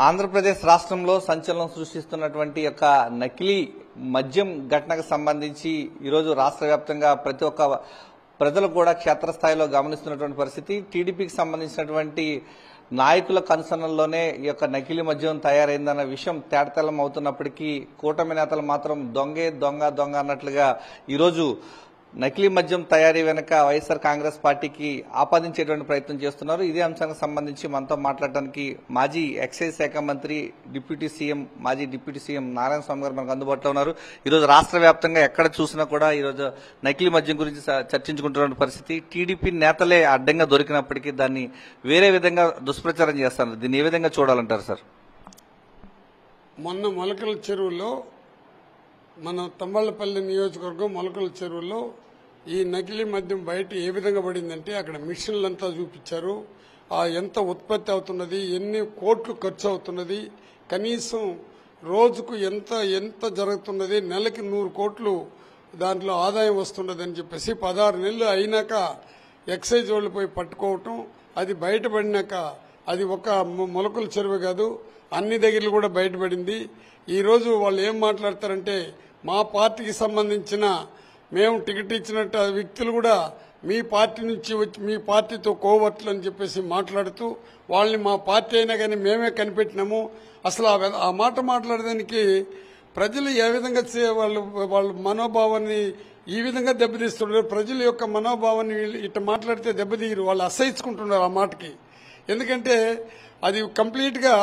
ఆంధ్రప్రదేశ్ రాష్ట్రంలో సంచలనం సృష్టిస్తున్నటువంటి యొక్క నకిలీ మద్యం ఘటనకు సంబంధించి ఈరోజు రాష్ట్ర వ్యాప్తంగా ప్రతి ఒక్క ప్రజలు కూడా క్షేత్రస్థాయిలో గమనిస్తున్నటువంటి పరిస్థితి. టీడీపీకి సంబంధించినటువంటి నాయకుల కన్సర్న్లోనే ఈ యొక్క నకిలీ మద్యం తయారైందన్న విషయం తేటతెల్లం అవుతున్నప్పటికీ కూటమి నేతలు మాత్రం దొంగే దొంగ దొంగ అన్నట్లుగా ఈరోజు నకిలీ మద్యం తయారీ వెనుక వైఎస్ఆర్ కాంగ్రెస్ పార్టీకి ఆపాదించేటువంటి ప్రయత్నం చేస్తున్నారు. ఇదే అంశానికి సంబంధించి మనతో మాట్లాడటానికి మాజీ ఎక్సైజ్ శాఖ మంత్రి మాజీ డిప్యూటీ సీఎం నారాయణ స్వామి గారు మనకు అందుబాటులో ఉన్నారు. ఈరోజు రాష్ట్ర వ్యాప్తంగా ఎక్కడ చూసినా కూడా ఈరోజు నకిలీ మద్యం గురించి చర్చించుకుంటున్న పరిస్థితి. టీడీపీ నేతలే అడ్డంగా దొరికినప్పటికీ దాన్ని వేరే విధంగా దుష్ప్రచారం చేస్తున్నారు. దీన్ని ఏ విధంగా చూడాలంటారు సార్? మొన్న మొలకల చెరువులో మన తంబళ్లపల్లి నియోజకవర్గం మొలకల చెరువులో ఈ నకిలీ మద్యం బయట ఏ విధంగా పడిందంటే అక్కడ మిషన్లంతా చూపించారు. ఎంత ఉత్పత్తి అవుతున్నది, ఎన్ని కోట్లు ఖర్చు అవుతున్నది, కనీసం రోజుకు ఎంత జరుగుతున్నది, నెలకి 100 కోట్లు దాంట్లో ఆదాయం వస్తున్నది అని చెప్పేసి 16 నెలలు అయినాక ఎక్సైజ్ వాళ్ళు పోయి పట్టుకోవటం, అది బయటపడినాక అది ఒక మొలకల చెరువు కాదు అన్ని దగ్గరలు కూడా బయటపడింది. ఈరోజు వాళ్ళు ఏం మాట్లాడతారంటే మా పార్టీకి సంబంధించిన మేము టికెట్ ఇచ్చినట్టు వ్యక్తులు కూడా మీ పార్టీ నుంచి వచ్చి మీ పార్టీతో కోవట్లు అని చెప్పేసి మాట్లాడుతూ వాళ్ళని మా పార్టీ అయినా కానీ మేమే కనిపెట్టినాము. అసలు ఆ మాట మాట్లాడడానికి ప్రజలు ఏ విధంగా వాళ్ళ మనోభావాన్ని ఈ విధంగా దెబ్బతీస్తున్నారు. ప్రజల యొక్క మనోభావాన్ని ఇట్లా మాట్లాడితే దెబ్బతీయరు, వాళ్ళు అసహించుకుంటున్నారు ఆ మాటకి. ఎందుకంటే అది కంప్లీట్ గా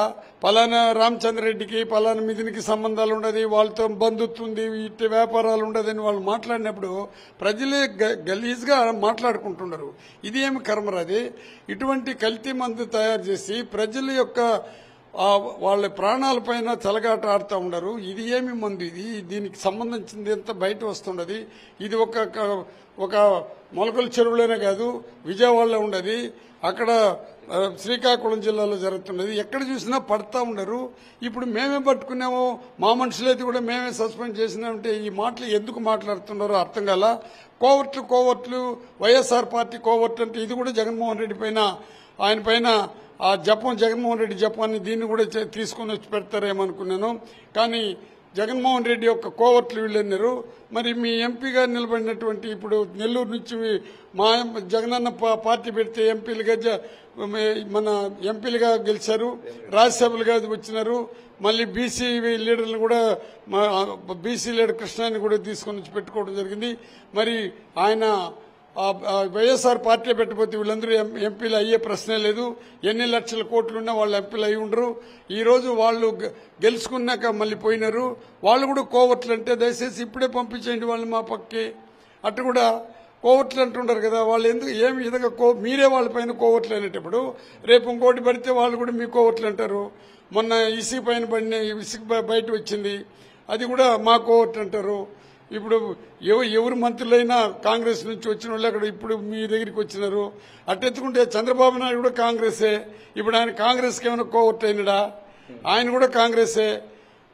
పలానా రామచంద్రరెడ్డికి పలానా మిథునికి సంబంధాలు ఉండదు, వాళ్ళతో బంధుత్వం ఉంది, ఇట్టి వ్యాపారాలు ఉండదని వాళ్ళు మాట్లాడినప్పుడు ప్రజలే గలీజ్ గా మాట్లాడుకుంటున్నారు. ఇది ఏమి కర్మరాది? ఇటువంటి కల్తీ మందు తయారు చేసి ప్రజల యొక్క వాళ్ళ ప్రాణాలపైన చెలగాట ఆడుతూ ఉన్నారు. ఇది ఏమి మందు? దీనికి సంబంధించింది ఎంత బయట వస్తున్నది. ఇది ఒక మొలకల చెరువులోనే కాదు, విజయవాడలో ఉండదు, అక్కడ శ్రీకాకుళం జిల్లాలో జరుగుతున్నది. ఎక్కడ చూసినా పడతా ఉండరు. ఇప్పుడు మేమే పట్టుకున్నామో మా మనుషులైతే కూడా మేమే సస్పెండ్ చేసినామంటే ఈ మాటలు ఎందుకు మాట్లాడుతున్నారో అర్థం కాల. కోవర్ట్లు వైఎస్ఆర్ పార్టీ కోవర్ట్లు అంటే ఇది కూడా జగన్మోహన్ రెడ్డి పైన ఆయన పైన ఆ జపం జగన్మోహన్ రెడ్డి జపాన్ని దీన్ని కూడా తీసుకుని వచ్చి పెడతారేమనుకున్నాను. కానీ జగన్మోహన్ రెడ్డి యొక్క కోవర్ట్లు వీళ్ళన్నారు. మరి మీ ఎంపీగా నిలబడినటువంటి ఇప్పుడు నెల్లూరు నుంచి మా జగనన్న పార్టీ పెడితే ఎంపీలుగా మన ఎంపీలుగా గెలిచారు, రాజ్యసభలుగా వచ్చినారు. మళ్ళీ బీసీ లీడర్లు కూడా బీసీ లీడర్ కృష్ణాన్ని కూడా తీసుకొని వచ్చి పెట్టుకోవడం జరిగింది. మరి ఆయన వైఎస్ఆర్ పార్టీ పెట్టకపోతే వీళ్ళందరూ ఎంపీలు అయ్యే ప్రశ్నే లేదు. ఎన్ని లక్షల కోట్లున్నా వాళ్ళు ఎంపీలు అయి ఉండరు. ఈ రోజు వాళ్ళు గెలుచుకున్నాక మళ్ళీ పోయినారు. వాళ్ళు కూడా కోవర్ట్లు అంటే దయచేసి ఇప్పుడే పంపించేయండి వాళ్ళని మా పక్కకి. అటు కూడా కోవర్ట్లు అంటుంటారు కదా, వాళ్ళు ఎందుకు ఏమి విధంగా మీరే వాళ్ళ పైన కోవర్ట్లు అనేటప్పుడు రేపు ఇంకోటి పడితే వాళ్ళు కూడా మీ కోవర్ట్లు అంటారు. మొన్న ఇసుక పైన పడిన ఇసుక బయట వచ్చింది, అది కూడా మా కోవర్ట్లు అంటారు. ఇప్పుడు ఎవరు మంత్రులైనా కాంగ్రెస్ నుంచి వచ్చిన వాళ్ళు అక్కడ ఇప్పుడు మీ దగ్గరికి వచ్చినారు. అట్టెత్తుకుంటే చంద్రబాబు నాయుడు కూడా కాంగ్రెసే. ఇప్పుడు ఆయన కాంగ్రెస్కి ఏమైనా కోవర్ట్ అయినాడా? ఆయన కూడా కాంగ్రెసే.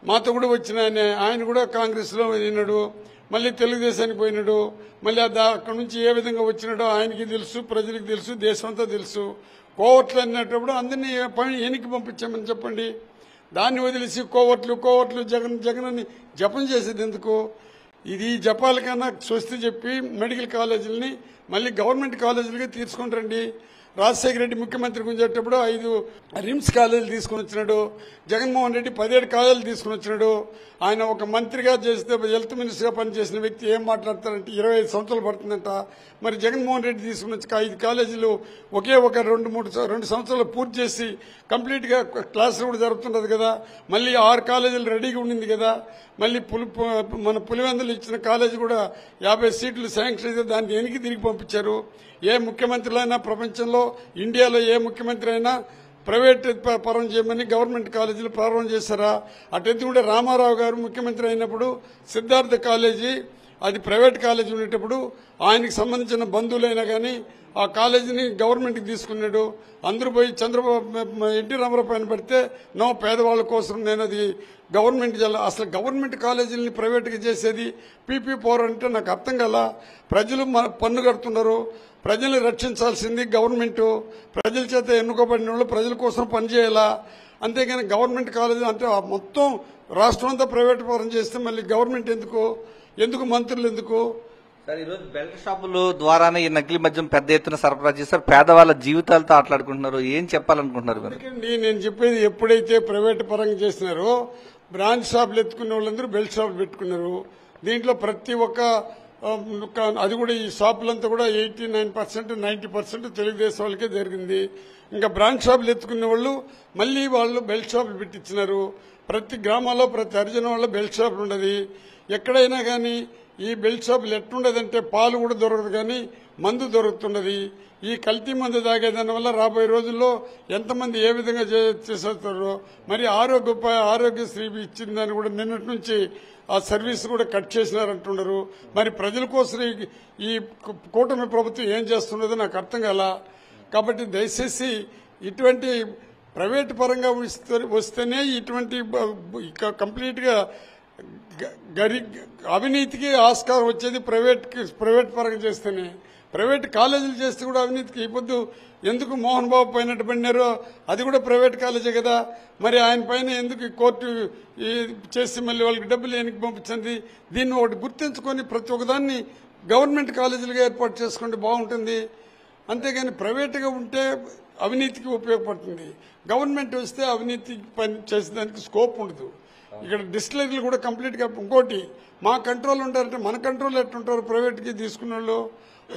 మాతో కూడా వచ్చిన ఆయన కూడా కాంగ్రెస్ లో అయినాడు, మళ్ళీ తెలుగుదేశానికి పోయినాడు. మళ్ళీ అక్కడి నుంచి ఏ విధంగా వచ్చినాడో ఆయనకి తెలుసు, ప్రజలకు తెలుసు, దేశమంతా తెలుసు. కోవర్ట్లు అన్నప్పుడు అందరినీ ఎనికి పంపించామని చెప్పండి. దాన్ని వదిలేసి కోవర్ట్లు జగన్ అని జపం చేసేది ఎందుకు? ఇది జపాల కన్నా స్వస్తి చెప్పి మెడికల్ కాలేజీలని మళ్ళీ గవర్నమెంట్ కాలేజీలుగా తీసుకుంటారండి. రాజశేఖర రెడ్డి ముఖ్యమంత్రికి ఉండేటప్పుడు 5 రిమ్స్ కాలేజీలు తీసుకుని వచ్చినాడు. జగన్మోహన్ రెడ్డి 17 కాలేజీలు తీసుకుని వచ్చినాడు. ఆయన ఒక మంత్రిగా చేస్తే హెల్త్ మినిస్టర్గా పనిచేసిన వ్యక్తి ఏం మాట్లాడతారంటే 25 సంవత్సరాలు పడుతుందంట. మరి జగన్మోహన్ రెడ్డి తీసుకుని వచ్చి 5 కాలేజీలు ఒకే ఒక 2 సంవత్సరాలు పూర్తి చేసి కంప్లీట్ గా క్లాసులు కూడా జరుగుతుంటది కదా. మళ్ళీ 6 కాలేజీలు రెడీగా ఉండింది కదా. మళ్ళీ మన పులివెందులు ఇచ్చిన కాలేజీ కూడా 50 సీట్లు శాంక్షన్ అయితే దాన్ని వెనక్కి తిరిగి పంపించారు. ఏ ముఖ్యమంత్రులైనా ప్రపంచంలో ఇండియాలో ఏ ముఖ్యమంత్రి అయినా ప్రైవేట్ పరం చేయమని గవర్నమెంట్ కాలేజీలు ప్రారంభం చేశారా? అటెందుకు కూడా రామారావు గారు ముఖ్యమంత్రి అయినప్పుడు సిద్ధార్థ కాలేజీ అది ప్రైవేట్ కాలేజీ ఉండేటప్పుడు ఆయనకి సంబంధించిన బంధువులైనా కానీ ఆ కాలేజీని గవర్నమెంట్కి తీసుకున్నాడు. అందరూ పోయి చంద్రబాబు ఎన్టీ రామారావు పైన పెడితే పేదవాళ్ళ కోసం నేను అది గవర్నమెంట్ అసలు గవర్నమెంట్ కాలేజీలని ప్రైవేట్గా చేసేది పీపీ పవర్ అంటే నాకు అర్థం కాల. ప్రజలు పన్ను కడుతున్నారు, ప్రజల్ని రక్షించాల్సింది గవర్నమెంట్, ప్రజల చేత ఎన్నుకోబడిన వాళ్ళు ప్రజల కోసం పనిచేయాలా. అంతేగాని గవర్నమెంట్ కాలేజీ అంటే మొత్తం రాష్ట్రం అంతా ప్రైవేట్ పరం చేస్తే మళ్ళీ గవర్నమెంట్ ఎందుకు మంత్రులు ఎందుకు? సార్, ఈరోజు బెల్ట్ షాపుల ద్వారానే ఈ నకిలీ మద్యం పెద్ద ఎత్తున సరఫరా చేస్తారు, పేదవాళ్ళ జీవితాలతో ఆటలాడుకుంటున్నారు. ఏం చెప్పాలనుకుంటున్నారు మీరు? ఎందుకండి నేను చెప్పేది, ఎప్పుడైతే ప్రైవేట్ పరంగా చేసినారో బ్రాంచ్ షాపులు ఎత్తుకునే వాళ్ళందరూ బెల్ట్ షాపులు పెట్టుకున్నారు. దీంట్లో ప్రతి ఒక్క అది కూడా ఈ షాపులంతా కూడా 89%, 90% తెలుగుదేశం వాళ్ళకే జరిగింది. ఇంకా బ్రాంచ్ షాపులు ఎత్తుకునే వాళ్ళు మళ్లీ వాళ్ళు బెల్ట్ షాపులు పెట్టించినారు. ప్రతి గ్రామాల్లో ప్రతి హరిజన వాళ్ళ బెల్ట్ షాపులు ఉండదు. ఎక్కడైనా కానీ ఈ బెల్ట్ షాపులు ఎట్లుండదంటే పాలు కూడా దొరకదు, కానీ మందు దొరుకుతున్నది. ఈ కల్తీ మందు తాగేదాని వల్ల రాబోయే రోజుల్లో ఎంతమంది ఏ విధంగా చేసేస్తారో. మరి ఆరోగ్యశ్రీ ఇచ్చిన దాన్ని కూడా నిన్నటి నుంచి ఆ సర్వీస్ కూడా కట్ చేసినారంటున్నారు. మరి ప్రజల కోసం ఈ కూటమి ప్రభుత్వం ఏం చేస్తున్నదో నాకు అర్థం కాల. కాబట్టి దయచేసి ఇటువంటి ప్రైవేట్ పరంగా వస్తేనే ఇటువంటి కంప్లీట్ గా అవినీతికి ఆస్కారం వచ్చేది. ప్రైవేట్ పరంగా చేస్తేనే. ప్రైవేట్ కాలేజీలు చేస్తే కూడా అవినీతికి ఈ పొద్దు ఎందుకు మోహన్ బాబు పైన పడినారో అది కూడా ప్రైవేట్ కాలేజే కదా. మరి ఆయన పైన ఎందుకు కోర్టు చేసి మళ్ళీ వాళ్ళకి డబ్బులు వెనక్కి పంపించింది? దీన్ని ఒకటి గుర్తించుకొని ప్రతి ఒక్కదాన్ని గవర్నమెంట్ కాలేజీలుగా ఏర్పాటు చేసుకుంటే బాగుంటుంది. అంతేగాని ప్రైవేట్గా ఉంటే అవినీతికి ఉపయోగపడుతుంది. గవర్నమెంట్ వస్తే అవినీతి పని చేసేదానికి స్కోప్ ఉండదు. ఇక్కడ డిస్టిలరీలు కూడా కంప్లీట్ గా ఇంకోటి మా కంట్రోల్ ఉంటారంటే మన కంట్రోల్ ఎట్లుంటారు? ప్రైవేట్ కి తీసుకున్న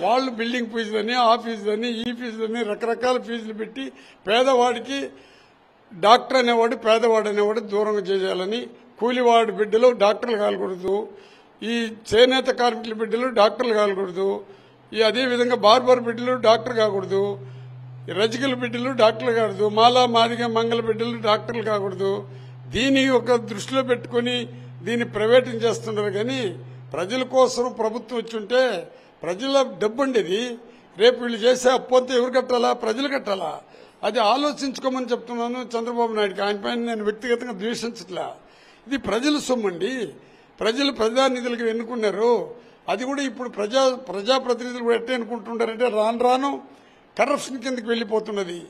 వాళ్ళు బిల్డింగ్ ఫీజులని, ఆ ఫీజులని, ఈ ఫీజులని రకరకాల ఫీజులు పెట్టి పేదవాడికి డాక్టర్ అనేవాడు పేదవాడు అనేవాడు దూరంగా చేయాలని, కూలివాడి బిడ్డలు డాక్టర్లు కాలకూడదు, ఈ చేనేత కార్మికుల బిడ్డలు డాక్టర్లు కాలకూడదు, ఈ అదేవిధంగా బార్బర్ బిడ్డలు డాక్టర్ కాకూడదు, రజకుల బిడ్డలు డాక్టర్లు కాకూడదు, మాలా మాదిగ మంగళ బిడ్డలు డాక్టర్లు కాకూడదు. దీన్ని ఒక దృష్టిలో పెట్టుకుని దీన్ని ప్రైవేటం చేస్తున్నారు. కానీ ప్రజల కోసం ప్రభుత్వం వచ్చుంటే ప్రజల డబ్బు ఉండేది. రేపు వీళ్ళు చేసే అప్పంతా ఎవరు కట్టాలా? ప్రజలు కట్టాలా? అది ఆలోచించుకోమని చెప్తున్నాను చంద్రబాబు నాయుడుకి. ఆయన పైన నేను వ్యక్తిగతంగా ద్వేషించట్లా. ఇది ప్రజల సొమ్మండి. ప్రజలు ప్రజానిధులకు ఎన్నుకున్నారు. అది కూడా ఇప్పుడు ప్రజాప్రతినిధులు కూడా ఎట్లా ఎన్నుకుంటున్నారంటే రాను రాను కరప్షన్ కిందకి వెళ్లిపోతున్నది.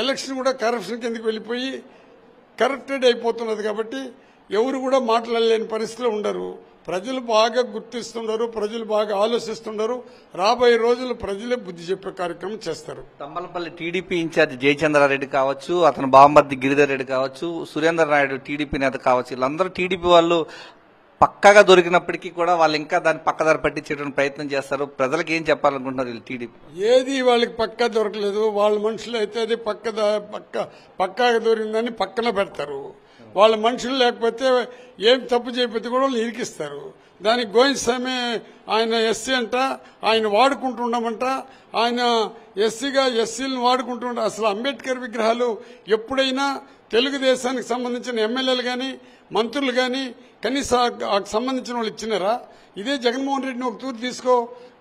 ఎలక్షన్ కూడా కరప్షన్ కిందకి వెళ్లిపోయి కరప్టెడ్ అయిపోతున్నది. కాబట్టి ఎవరు కూడా మాట్లాడలేని పరిస్థితిలో ఉండరు. ప్రజలు బాగా గుర్తిస్తున్నారు, ప్రజలు బాగా ఆలోచిస్తున్నారు. రాబోయే రోజులు ప్రజలే బుద్ధి చెప్పే కార్యక్రమం చేస్తారు. తంబలపల్లి టీడీపీ ఇన్ఛార్జ్ జయచంద్రారెడ్డి కావచ్చు, అతను బామ్మర్ది గిరిధర్ రెడ్డి కావచ్చు, సురేందర్ నాయుడు టీడీపీ నేత కావచ్చు, వీళ్ళందరూ టీడీపీ వాళ్ళు పక్కగా దొరికినప్పటికీ కూడా వాళ్ళు ఇంకా దాన్ని పక్కదారి పట్టించేటువంటి ప్రయత్నం చేస్తారు. ప్రజలకు ఏం చెప్పాలనుకుంటున్నారు వీళ్ళు టీడీపీ? ఏది వాళ్ళకి పక్కా దొరకలేదు. వాళ్ళ మనుషులు అయితే అది పక్కాగా దొరికిందని పక్కన పెడతారు. వాళ్ళ మనుషులు లేకపోతే ఏం తప్పు చేయకపోతే కూడా వాళ్ళు ఇరికిస్తారు. దానికి గోవింద్ స్వామి ఆయన ఎస్సీ అంట, ఆయన వాడుకుంటున్నామంట, ఆయన ఎస్సీగా ఎస్సీలను వాడుకుంటుండ. అసలు అంబేద్కర్ విగ్రహాలు ఎప్పుడైనా తెలుగుదేశానికి సంబంధించిన ఎమ్మెల్యేలు కానీ మంత్రులు కానీ కనీసం సంబంధించిన వాళ్ళు ఇచ్చినారా? ఇదే జగన్మోహన్ రెడ్డిని ఒక తూరు తీసుకో.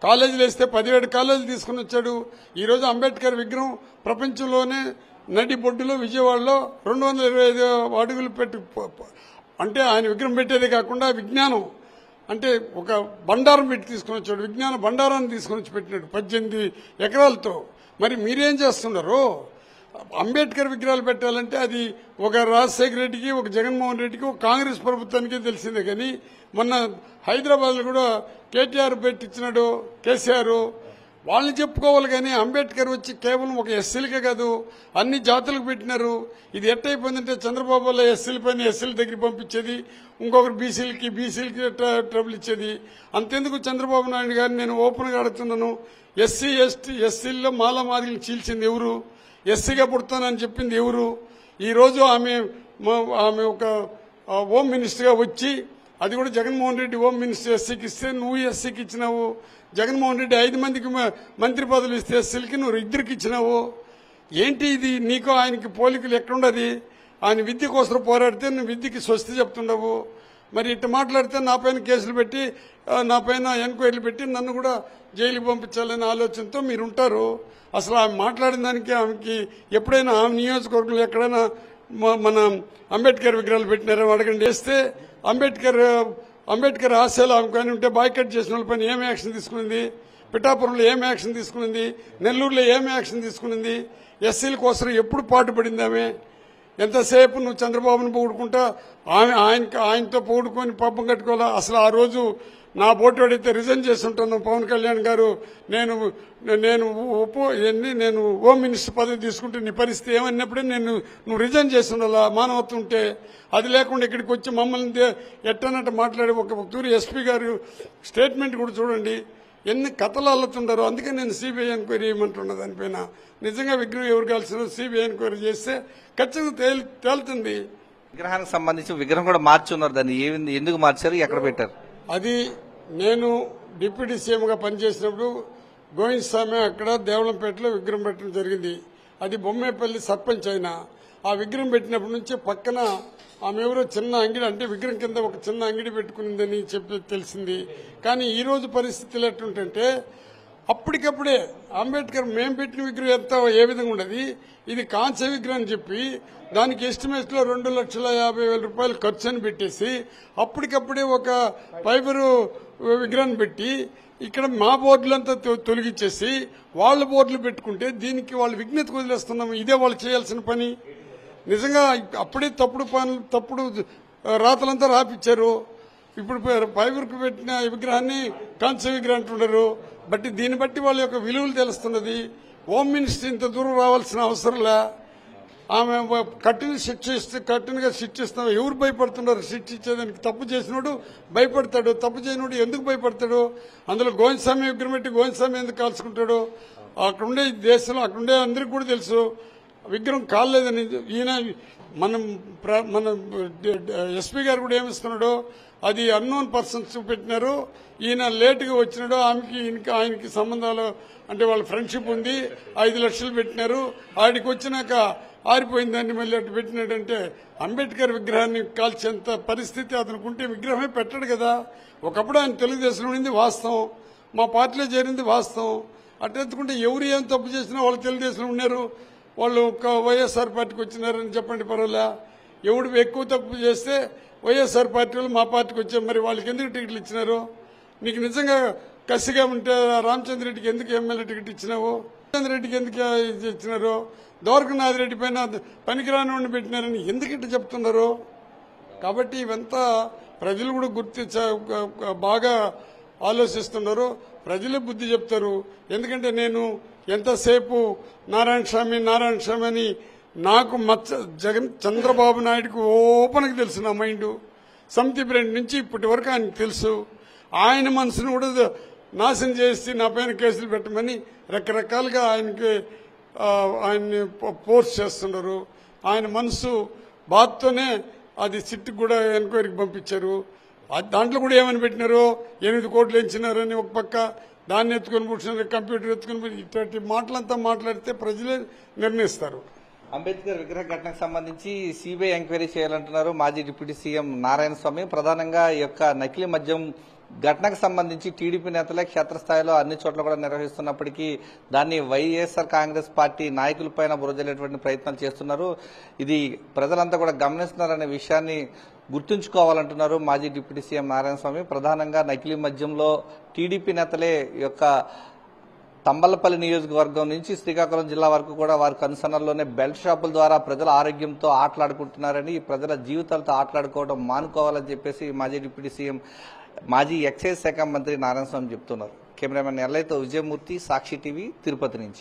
కాలేజీలు వేస్తే 17 కాలేజీలు తీసుకుని వచ్చాడు. ఈరోజు అంబేద్కర్ విగ్రహం ప్రపంచంలోనే నడి బొడ్డులో విజయవాడలో 225 అడుగులు పెట్టి అంటే ఆయన విగ్రహం పెట్టేదే కాకుండా విజ్ఞానం అంటే ఒక బండారం పెట్టి తీసుకుని వచ్చాడు. విజ్ఞాన బండారాన్ని తీసుకుని వచ్చి పెట్టినాడు 18 ఎకరాలతో. మరి మీరేం చేస్తున్నారు? అంబేద్కర్ విగ్రహాలు పెట్టాలంటే అది ఒక రాజశేఖర రెడ్డికి, ఒక జగన్మోహన్ రెడ్డికి, ఒక కాంగ్రెస్ ప్రభుత్వానికి తెలిసిందే. కానీ మొన్న హైదరాబాద్ లో కూడా కేటీఆర్ పెట్టించినాడు, కేసీఆర్. వాళ్ళని చెప్పుకోవాలి. కానీ అంబేద్కర్ వచ్చి కేవలం ఒక ఎస్సీలకే కాదు అన్ని జాతులకు పెట్టినారు. ఇది ఎట్టయిపోయిందంటే చంద్రబాబు వల్ల ఎస్సీల పైన ఎస్సీల దగ్గర పంపించేది, ఇంకొకరు బీసీలకి ట్రబుల్ ఇచ్చేది. అంతెందుకు చంద్రబాబు నాయుడు గారిని నేను ఓపెన్ గా అడుగుతున్నాను. ఎస్సీ ఎస్టీ ఎస్సీల్లో మాలా మాదిగలు చీల్చింది ఎవరు? ఎస్సీగా పుడతానని చెప్పింది ఎవరు? ఈ రోజు ఆమె ఒక హోమ్ మినిస్టర్ గా వచ్చి, అది కూడా జగన్మోహన్ రెడ్డి హోమ్ మినిస్టర్ ఎస్సీకి ఇస్తే నువ్వు ఎస్సీకి ఇచ్చినావు. జగన్మోహన్ రెడ్డి 5 మందికి మంత్రి పదవులు ఇస్తే ఎస్సీలకి నువ్వు 2కి ఇచ్చినావు. ఏంటి ఇది? నీకు ఆయనకి పోలికలు ఎక్కడుండది? ఆయన విద్య కోసం పోరాడితే నువ్వు విద్యకి స్వస్తి చెప్తుండవు. మరి ఇట్లా మాట్లాడితే నా పైన కేసులు పెట్టి, నా పైన ఎంక్వైరీలు పెట్టి నన్ను కూడా జైలుకి పంపించాలనే ఆలోచనతో మీరుంటారు. అసలు ఆమె మాట్లాడిన దానికి ఆమెకి ఎప్పుడైనా ఆమె నియోజకవర్గంలో ఎక్కడైనా మన అంబేద్కర్ విగ్రహాలు పెట్టినారో అడగండి. వేస్తే అంబేద్కర్ ఆశయాలు ఆమె కానీ ఉంటే బాయ్కట్ చేసిన వాళ్ళ పైన ఏం యాక్షన్ తీసుకునింది? పిఠాపురంలో ఏం యాక్షన్ తీసుకునింది? నెల్లూరులో ఏం యాక్షన్ తీసుకునింది? ఎస్సీల కోసం ఎప్పుడు పాటుపడింది ఆమె? ఎంతసేపు నువ్వు చంద్రబాబును పొగుడుకుంటా ఆయనతో పొగుడుకొని పబ్బం కట్టుకోవాలా? అసలు ఆ రోజు నా పోటీవాడైతే రిజైన్ చేస్తుంటాను పవన్ కళ్యాణ్ గారు, నేను హోమ్ మినిస్టర్ పదవి తీసుకుంటే నీ పరిస్థితి ఏమన్నప్పుడే నువ్వు రిజైన్ చేస్తుండాలా మానవత్వం ఉంటే. అది లేకుండా ఇక్కడికి వచ్చి మమ్మల్ని ఎట్టనట్టు మాట్లాడి ఒక తూరి ఎస్పీ గారు స్టేట్మెంట్ కూడా చూడండి, ఎన్ని కథలు అల్లుతుండారో. అందుకే నేను సిబిఐ ఎంక్వైరీ చేయమంటున్నా దానిపైన. నిజంగా విగ్రహం ఎవరు కాల్సిన సిబిఐ ఎంక్వైరీ చేస్తే ఖచ్చితంగా తేలుతుంది. విగ్రహానికి సంబంధించి విగ్రహం కూడా మార్చున్నారు, దాన్ని ఎందుకు మార్చారు, ఎక్కడ పెట్టారు? అది నేను డిప్యూటీ సీఎంగా పనిచేసినప్పుడు గోవింద్ స్వామి అక్కడ దేవళంపేటలో విగ్రహం పెట్టడం జరిగింది. అది బొమ్మేపల్లి సర్పంచ్ అయినా ఆ విగ్రహం పెట్టినప్పటి నుంచి పక్కన ఆమె ఎవరో చిన్న అంగిడి, అంటే విగ్రహం కింద ఒక చిన్న అంగిడి పెట్టుకునిందని చెప్పి తెలిసింది. కానీ ఈ రోజు పరిస్థితులు ఎట్టుంటే అప్పటికప్పుడే అంబేద్కర్ మేము పెట్టిన విగ్రహం ఎంత ఏ విధంగా ఉండదు, ఇది కాంస్య విగ్రహం అని చెప్పి దానికి ఎస్టిమేట్ లో 2,50,000 రూపాయలు ఖర్చు అని పెట్టేసి అప్పటికప్పుడే ఒక ఫైబరు విగ్రహాన్ని పెట్టి ఇక్కడ మా బోర్డులంతా తొలగించేసి వాళ్ళ బోర్డులు పెట్టుకుంటే దీనికి వాళ్ళు విజ్ఞత వదిలేస్తున్నాము. ఇదే వాళ్ళు చేయాల్సిన పని. నిజంగా అప్పుడే తప్పుడు రాతలంతా రాపిచ్చారు. ఇప్పుడు ఫైబర్కు పెట్టిన విగ్రహాన్ని కాంస్య విగ్రహం అంటున్నారు. బట్టి దీన్ని బట్టి వాళ్ళ యొక్క విలువలు తెలుస్తున్నది. హోమ్ మినిస్టర్ ఇంత దూరం రావాల్సిన అవసరంలే. ఆమె కఠినంగా శిక్షిస్తాం. ఎవరు భయపడుతున్నారు? శిక్షించేదానికి తప్పు చేసినోడు భయపడతాడు, తప్పు చేయనోడు ఎందుకు భయపడతాడు? అందులో గోవిందస్వామి విగ్రహం పెట్టి గోవిందస్వామి ఎందుకు కాల్చుకుంటాడు? అక్కడుండే దేశంలో అక్కడుండే అందరికీ కూడా తెలుసు విగ్రహం కాలేదని. ఈయన మన ఎస్పీ గారు కూడా ఏమిస్తున్నాడు, అది అన్నోన్ పర్సన్స్ పెట్టినారు, ఈయన లేటుగా వచ్చినాడు, ఆయనకి సంబంధాలు అంటే వాళ్ళ ఫ్రెండ్షిప్ ఉంది, 5 లక్షలు పెట్టినారు, ఆడికి వచ్చినాక ఆరిపోయిందాన్ని మళ్ళీ అటు పెట్టినాడంటే అంబేద్కర్ విగ్రహాన్ని కాల్చేంత పరిస్థితి అతనికి ఉంటే విగ్రహమే పెట్టడు కదా. ఒకప్పుడు ఆయన తెలుగుదేశంలో ఉండింది వాస్తవం, మా పార్టీలో చేరింది వాస్తవం. అట్టెత్తుకుంటే ఎవరు ఏం తప్పు చేసినా వాళ్ళు తెలుగుదేశంలో ఉన్నారు, వాళ్ళు వైఎస్ఆర్ పార్టీకి వచ్చినారని చెప్పండి పర్వాలే. ఎవడు ఎక్కువ తప్పు చేస్తే వైఎస్ఆర్ పార్టీ వాళ్ళు మా పార్టీకి వచ్చారు, మరి వాళ్ళకి ఎందుకు టికెట్లు ఇచ్చినారు? నీకు నిజంగా కసిగా ఉంటే రామచంద్రరెడ్డికి ఎందుకు ఎమ్మెల్యే టికెట్ ఇచ్చినావు? రామచంద్రరెడ్డికి ఎందుకు ఇచ్చినారు? ద్వారకనాథ్ పైన పనికిరాని వాడిని పెట్టినారని ఎందుకంటే చెప్తున్నారు? కాబట్టి ఇవంతా ప్రజలు కూడా బాగా ఆలోచిస్తున్నారు. ప్రజలే బుద్ధి చెప్తారు. ఎందుకంటే నేను ఎంతసేపు నారాయణ స్వామి అని నాకు చంద్రబాబు నాయుడుకు ఓపెన్గా తెలుసు. నా మైండ్ సమితి బ్రెండ్ నుంచి ఇప్పటి వరకు ఆయనకు తెలుసు. ఆయన మనసును కూడా నాశనం చేసి నా పైన కేసులు పెట్టమని రకరకాలుగా ఆయన్ని ఫోర్స్ చేస్తున్నారు. ఆయన మనసు బాధతోనే అది సిట్కి కూడా ఎంక్వైరీకి పంపించారు. దాంట్లో కూడా ఏమని పెట్టినారు, 8 కోట్లు ఇచ్చినారని ఒక పక్క, దాన్ని ఎత్తుకొని కూర్చున్నారు, కంప్యూటర్ ఎత్తుకొని, ఇటువంటి మాటలంతా మాట్లాడితే ప్రజలే నిర్ణయిస్తారు. అంబేద్కర్ విగ్రహ ఘటనకు సంబంధించి సిబిఐ ఎంక్వైరీ చేయాలంటున్నారు మాజీ డిప్యూటీ సీఎం నారాయణ స్వామి. ప్రధానంగా ఈ యొక్క నకిలీ మద్యం ఘటనకు సంబంధించి టీడీపీ నేతలే క్షేత్రస్థాయిలో అన్ని చోట్ల కూడా నిర్వహిస్తున్నప్పటికీ దాన్ని వైఎస్ఆర్ కాంగ్రెస్ పార్టీ నాయకులపైన బురజల్లేటువంటి ప్రయత్నాలు చేస్తున్నారు. ఇది ప్రజలంతా కూడా గమనిస్తున్నారనే విషయాన్ని గుర్తుంచుకోవాలంటున్నారు మాజీ డిప్యూటీ సీఎం నారాయణ స్వామి. ప్రధానంగా నకిలీ మద్యంలో టీడీపీ నేతలే ఈ యొక్క తంబలపల్లి నియోజకవర్గం నుంచి శ్రీకాకుళం జిల్లా వరకు కూడా వారి కనుసన్నల్లోనే బెల్ట్ షాపుల ద్వారా ప్రజల ఆరోగ్యంతో ఆటలాడుకుంటున్నారని, ప్రజల జీవితాలతో ఆటలాడుకోవడం మానుకోవాలని చెప్పేసి మాజీ డిప్యూటీ సీఎం మాజీ ఎక్సైజ్ శాఖ మంత్రి నారాయణ స్వామి చెప్తున్నారు. కెమెరామెన్ ఎల్లైతో విజయమూర్తి, సాక్షి టీవీ, తిరుపతి నుంచి.